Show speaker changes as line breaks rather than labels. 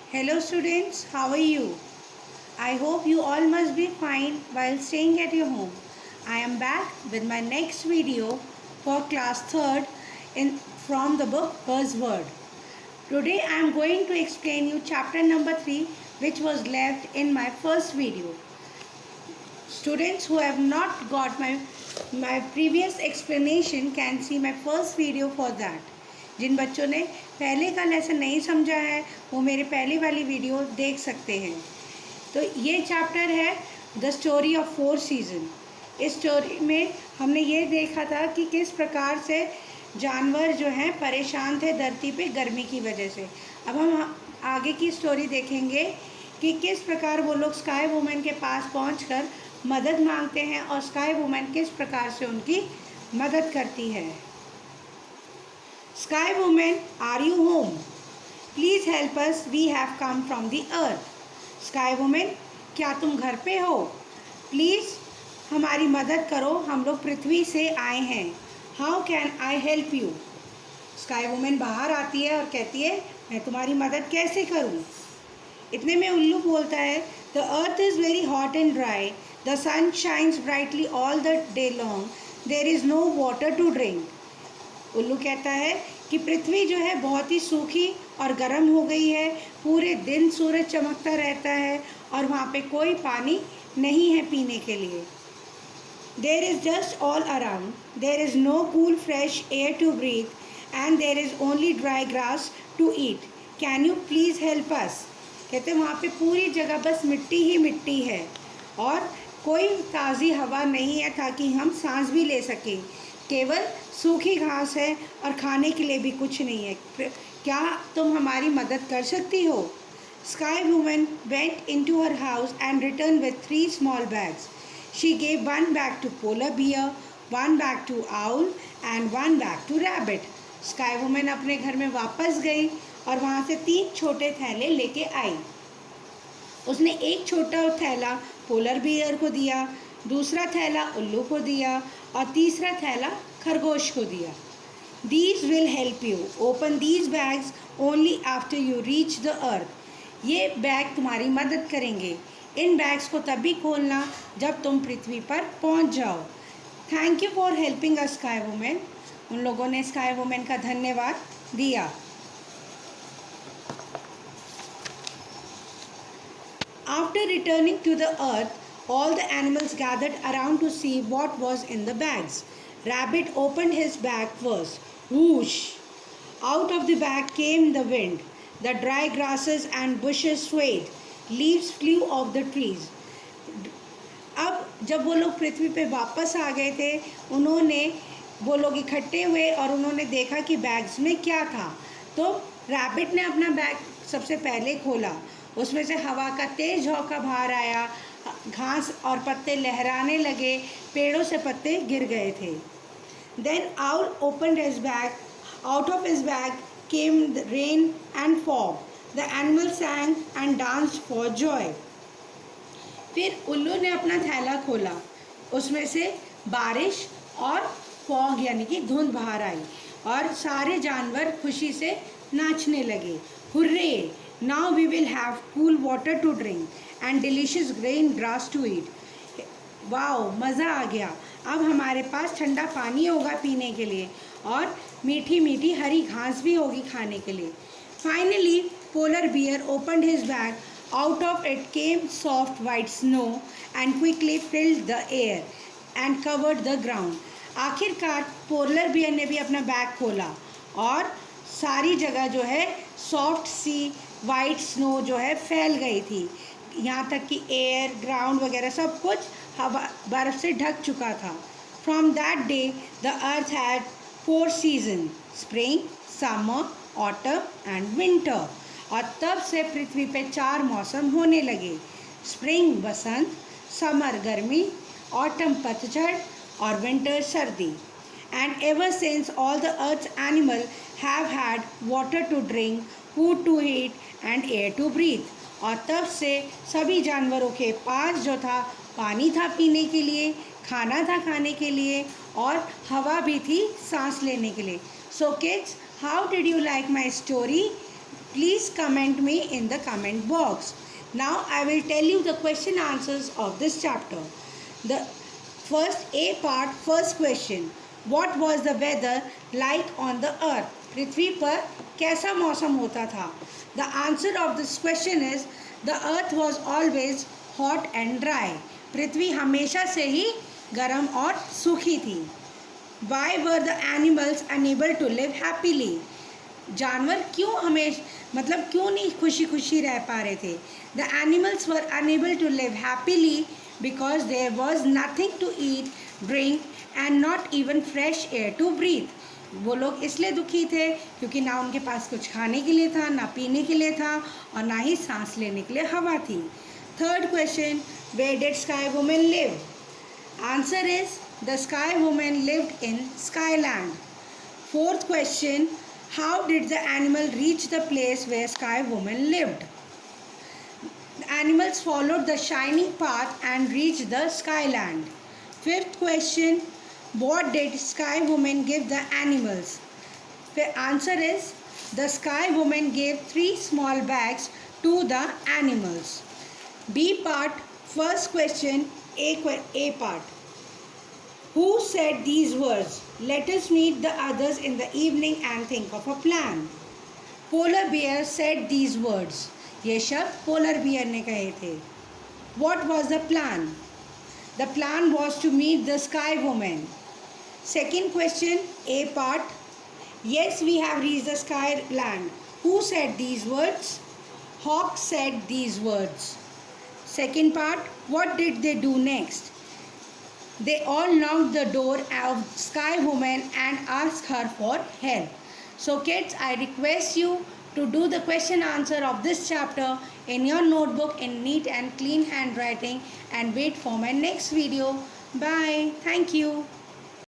Hello students, how are you? I hope you all must be fine while staying at your home. I am back with my next video for class 3rd from the book Buzzword. Today I am going to explain you chapter number 3 which was left in my first video. Students who have not got my previous explanation can see my first video for that. जिन बच्चों ने पहले का lesson नहीं समझा है वो मेरे पहले वाली वीडियो देख सकते हैं। तो ये चैप्टर है द स्टोरी ऑफ 4 सीज़न। इस स्टोरी में हमने ये देखा था कि किस प्रकार से जानवर जो हैं परेशान थे धरती पे गर्मी की वजह से। अब हम आगे की स्टोरी देखेंगे कि किस प्रकार वो लोग स्काई वुमेन के पास पहुंचकर मदद मांगते हैं और स्काई वुमेन किस प्रकार से उनकी मदद करती है। Sky woman, are you home? Please help us. We have come from the earth. Sky woman, क्या तुम घर पे हो? Please हमारी मदद करो, हम लोग पृथ्वी से आए हैं। How can I help you? Sky woman बाहर आती है और कहती है मैं तुम्हारी मदद कैसे करूं? इतने में उल्लू बोलता है The earth is very hot and dry. The sun shines brightly all the day long. There is no water to drink. उल्लू कहता है कि पृथ्वी जो है बहुत ही सूखी और गर्म हो गई है, पूरे दिन सूरज चमकता रहता है और वहाँ पे कोई पानी नहीं है पीने के लिए। There is just all around, there is no cool fresh air to breathe and there is only dry grass to eat. Can you please help us? कहते हैं वहाँ पे पूरी जगह बस मिट्टी ही मिट्टी है और कोई ताज़ी हवा नहीं है ताकि हम सांस भी ले सकें। केवल सूखी घास है और खाने के लिए भी कुछ नहीं है। क्या तुम हमारी मदद कर सकती हो? Sky woman went into her house and return with 3 small bags. She gave 1 bag to polar bear, 1 bag to owl and 1 bag to rabbit. Sky woman अपने घर में वापस गई और वहाँ से 3 छोटे थैले लेके आई। उसने एक छोटा थैला पोलर बियर को दिया, दूसरा थैला उल्लू को दिया और तीसरा थैला खरगोश को दिया। These will help you. Open these bags only after you reach the earth. ये बैग तुम्हारी मदद करेंगे। इन बैग्स को तभी खोलना जब तुम पृथ्वी पर पहुंच जाओ। Thank you for helping us sky women. उन लोगों ने स्काई वुमेन का धन्यवाद दिया। After returning to the earth, all the animals gathered around to see what was in the bags. Rabbit opened his bag first. Whoosh! Out of the bag came the wind. The dry grasses and bushes swayed. Leaves flew off the trees. अब जब वो लोग पृथ्वी पे वापस आ गए थे, उन्होंने वो लोग इकट्ठे हुए और उन्होंने देखा कि बैग्स में क्या था। तो रैबिट ने अपना बैग सबसे पहले खोला। उसमें से हवा का तेज झोंका बाहर आया, घास और पत्ते लहराने लगे, पेड़ों से पत्ते गिर गए थे। Then owl opened his bag, out of his bag came the rain and fog, the animal sang and danced for joy. फिर उल्लू ने अपना थैला खोला, उसमें से बारिश और फॉग यानी कि धुंध बाहर आई और सारे जानवर खुशी से नाचने लगे। Hurray! Now we will have cool water to drink and delicious green grass to eat. Wow, मज़ा आ गया। अब हमारे पास ठंडा पानी होगा पीने के लिए और मीठी मीठी हरी घास भी होगी खाने के लिए। Finally, polar bear opened his bag. Out of it came soft white snow and quickly filled the air and covered the ground. आखिरकार पोलर बियर ने भी अपना बैग खोला और सारी जगह जो है सॉफ्ट सी वाइट स्नो जो है फैल गई थी, यहाँ तक कि एयर ग्राउंड वगैरह सब कुछ हवा बर्फ़ से ढक चुका था। From that day the earth had 4 season, spring, summer, autumn and winter. और तब से पृथ्वी पे 4 मौसम होने लगे, स्प्रिंग बसंत, समर गर्मी, ऑटम पतझड़ और विंटर सर्दी। And ever since all the earth's animals have had water to drink, food to eat and air to breathe. और तब से सभी जानवरों के पास जो था पानी था पीने के लिए, खाना था खाने के लिए और हवा भी थी सांस लेने के लिए। So kids, how did you like my story? Please comment me in the comment box. Now I will tell you the question answers of this chapter. The first A part, first question. What was the weather like on the earth? पृथ्वी पर कैसा मौसम होता था? The answer of this question is the earth was always hot and dry. पृथ्वी हमेशा से ही गर्म और सूखी थी. Why were the animals unable to live happily? जानवर क्यों क्यों नहीं खुशी खुशी रह पा रहे थे? The animals were unable to live happily because there was nothing to eat, drink and not even fresh air to breathe. वो लोग इसलिए दुखी थे क्योंकि ना उनके पास कुछ खाने के लिए था, ना पीने के लिए था और ना ही सांस लेने के लिए हवा थी. Third question, where did sky woman live? Answer is the sky woman lived in Skyland. Fourth question, how did the animal reach the place where sky woman lived? The animals followed the shining path and reached the Skyland. Fifth question, what did sky woman give the animals? The answer is the sky woman gave 3 small bags to the animals. B part, first question, A part. Who said these words? Let us meet the others in the evening and think of a plan. Polar bear said these words. ये शब्द polar bear ने कहे थे. What was the plan? The plan was to meet the sky woman. Second question, A part. Yes, we have reached the sky land. Who said these words? Hawk said these words. Second part, what did they do next? They all knocked the door of Sky Woman and asked her for help. So kids, I request you to do the question answer of this chapter in your notebook in neat and clean handwriting and wait for my next video. Bye. Thank you.